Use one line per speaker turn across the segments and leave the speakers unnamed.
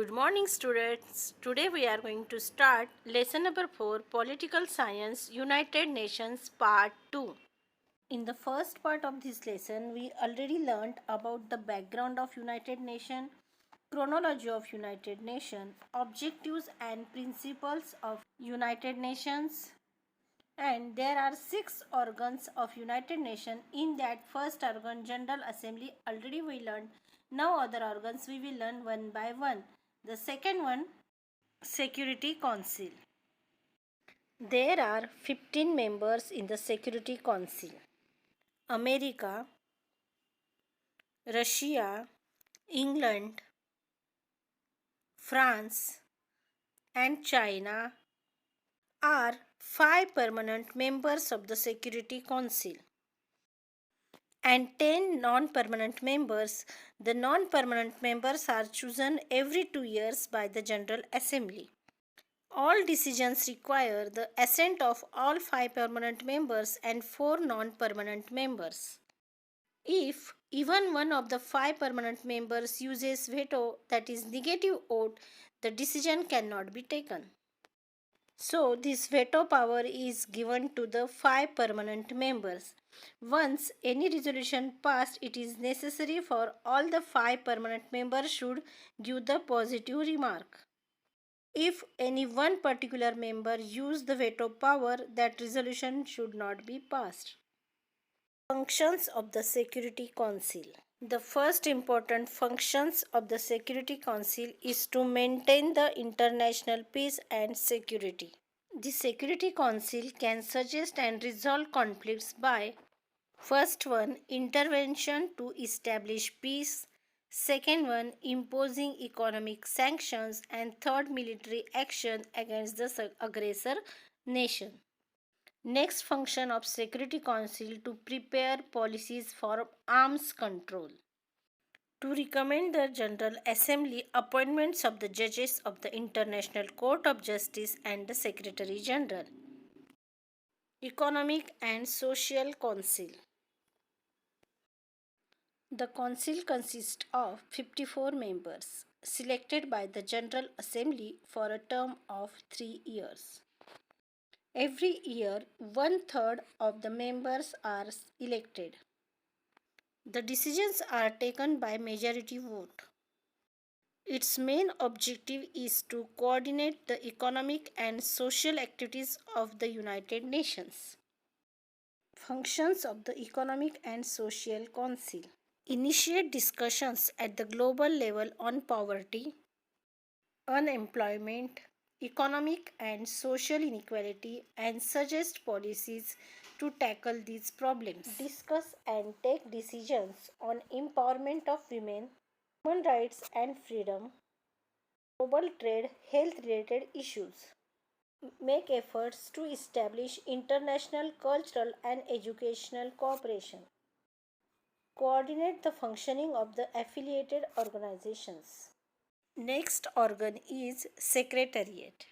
Good morning, students. Today we are going to start lesson number 4, Political Science, United Nations, Part 2. In the first part of this lesson, we already learned about the background of United Nations, chronology of United Nations, objectives and principles of United Nations, and there are 6 organs of United Nations. In that first organ, General Assembly, already we learned. Now other organs we will learn one by one. The second one, Security Council. There are 15 members in the Security Council. America, Russia, England, France and China are 5 permanent members of the Security Council and 10 non-permanent members. The non-permanent members are chosen every 2 years by the General Assembly. All decisions require the assent of all 5 permanent members and 4 non-permanent members. If even one of the 5 permanent members uses veto, that is negative vote, the decision cannot be taken. So this veto power is given to the 5 permanent members. Once any resolution passed, it is necessary for all the 5 permanent members should give the positive remark. If any one particular member use the veto power, that resolution should not be passed. Functions of the Security Council. The first important functions of the Security Council is to maintain the international peace and security. The Security Council can suggest and resolve conflicts by: first one, intervention to establish peace; second one, imposing economic sanctions; and third, military action against the aggressor nation. Next function of Security Council, to prepare policies for arms control. To recommend the General Assembly appointments of the judges of the International Court of Justice and the Secretary General. Economic and Social Council. The council consists of 54 members selected by the General Assembly for a term of 3 years. Every year, 1/3 of the members are elected. The decisions are taken by majority vote. Its main objective is to coordinate the economic and social activities of the United Nations. Functions of the Economic and Social Council. Initiate discussions at the global level on poverty, unemployment, economic and social inequality, and suggest policies to tackle these problems. Discuss and take decisions on empowerment of women, human rights and freedom, global trade, health related issues. Make efforts to establish international cultural and educational cooperation. Coordinate the functioning of the affiliated organizations. Next organ is Secretariat.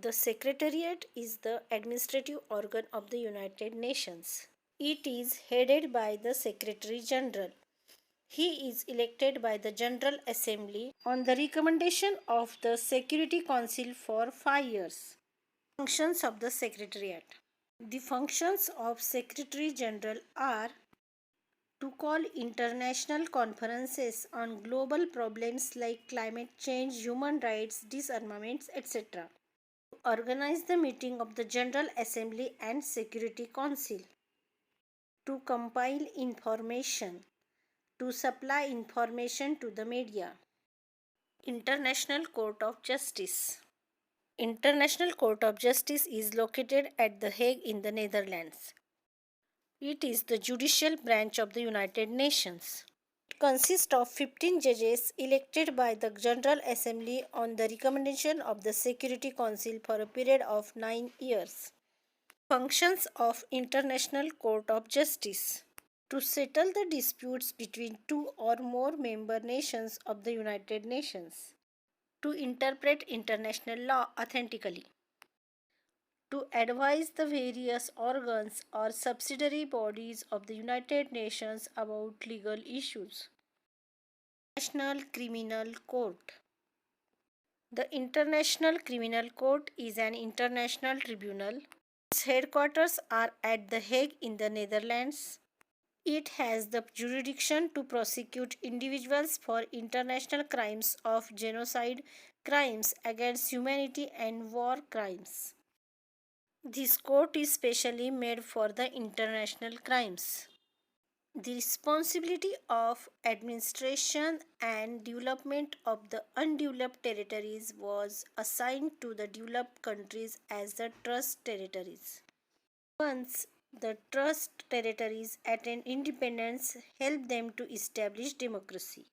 The Secretariat is the administrative organ of the United Nations. It is headed by the Secretary General. He is elected by the General Assembly on the recommendation of the Security Council for 5 years. Functions of the Secretariat. The functions of Secretary General are to call international conferences on global problems like climate change, human rights, disarmaments, etc. To organize the meeting of the General Assembly and Security Council. To compile information. To supply information to the media. International Court of Justice. International Court of Justice is located at The Hague in the Netherlands. It is the judicial branch of the United Nations. It consists of 15 judges elected by the General Assembly on the recommendation of the Security Council for a period of 9 years. Functions of International Court of Justice. To settle the disputes between 2 or more member nations of the United Nations. To interpret international law authentically. To advise the various organs or subsidiary bodies of the United Nations about legal issues. National Criminal Court. The International Criminal Court is an international tribunal. Its headquarters are at The Hague in the Netherlands. It has the jurisdiction to prosecute individuals for international crimes of genocide, crimes against humanity, and war crimes. This court is specially made for the international crimes. The responsibility of administration and development of the undeveloped territories was assigned to the developed countries as the trust territories. Once the trust territories attained independence, helped them to establish democracy.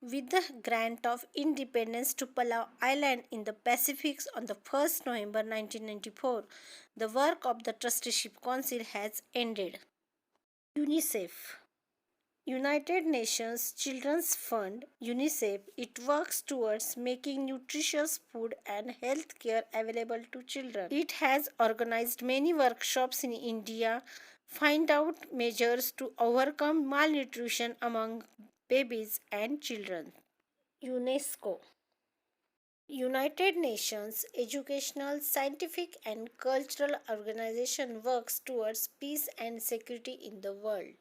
With the grant of independence to Palau Island in the Pacific on the 1st November 1994, the work of the Trusteeship Council has ended. UNICEF, United Nations Children's Fund, UNICEF, it works towards making nutritious food and health care available to children. It has organized many workshops in India, find out measures to overcome malnutrition among babies and children. UNESCO, United Nations Educational, Scientific and Cultural Organization works towards peace and security in the world.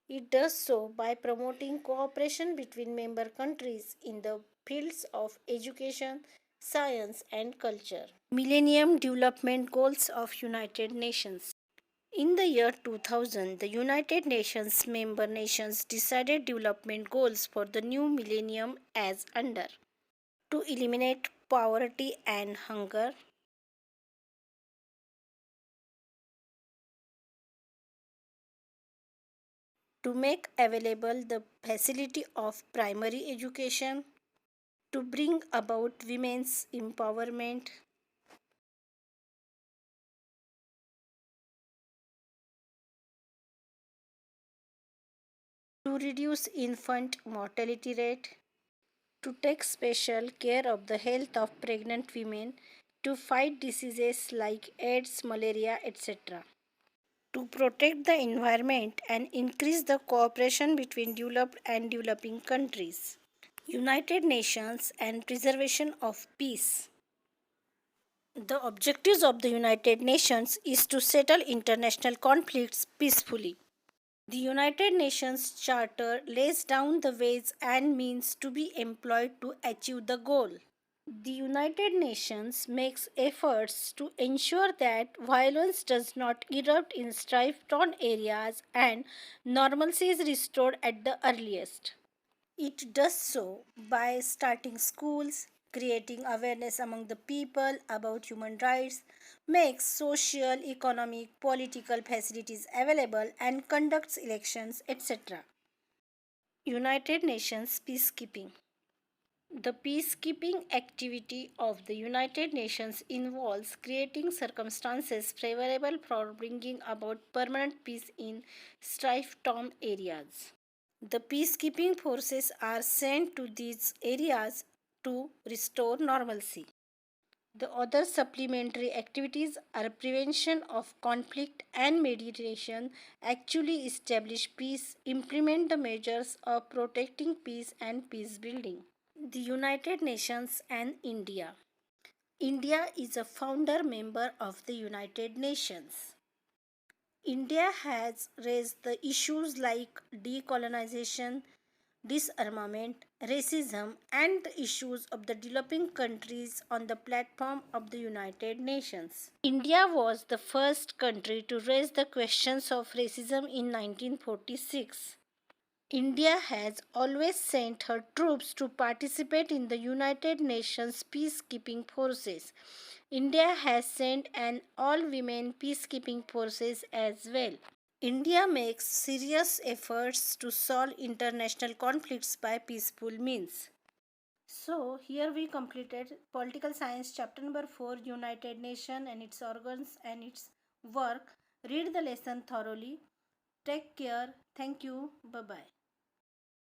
It does so by promoting cooperation between member countries in the fields of education, science and culture. Millennium Development Goals of United Nations. In the year 2000, the United Nations member nations decided development goals for the new millennium as under: to eliminate poverty and hunger, to make available the facility of primary education, to bring about women's empowerment, to reduce infant mortality rate, to take special care of the health of pregnant women, to fight diseases like AIDS, malaria, etc., to protect the environment and increase the cooperation between developed and developing countries. United Nations and preservation of peace. The objectives of the United Nations is to settle international conflicts peacefully. The United Nations Charter lays down the ways and means to be employed to achieve the goal. The United Nations makes efforts to ensure that violence does not erupt in strife-torn areas and normalcy is restored at the earliest. It does so by starting schools, creating awareness among the people about human rights, makes social, economic, political facilities available, and conducts elections, etc. United Nations Peacekeeping. The peacekeeping activity of the United Nations involves creating circumstances favorable for bringing about permanent peace in strife-torn areas. The peacekeeping forces are sent to these areas to restore normalcy. The other supplementary activities are prevention of conflict and mediation, actually establish peace, implement the measures of protecting peace and peace building. The United Nations and India. India is a founder member of the United Nations. India has raised the issues like decolonization, disarmament, racism, and the issues of the developing countries on the platform of the United Nations. India was the first country to raise the questions of racism in 1946. India has always sent her troops to participate in the United Nations peacekeeping forces. India has sent an all-women peacekeeping forces as well. India makes serious efforts to solve international conflicts by peaceful means. So, here we completed Political Science chapter number 4, United Nations and its organs and its work. Read the lesson thoroughly. Take care. Thank you. Bye-bye.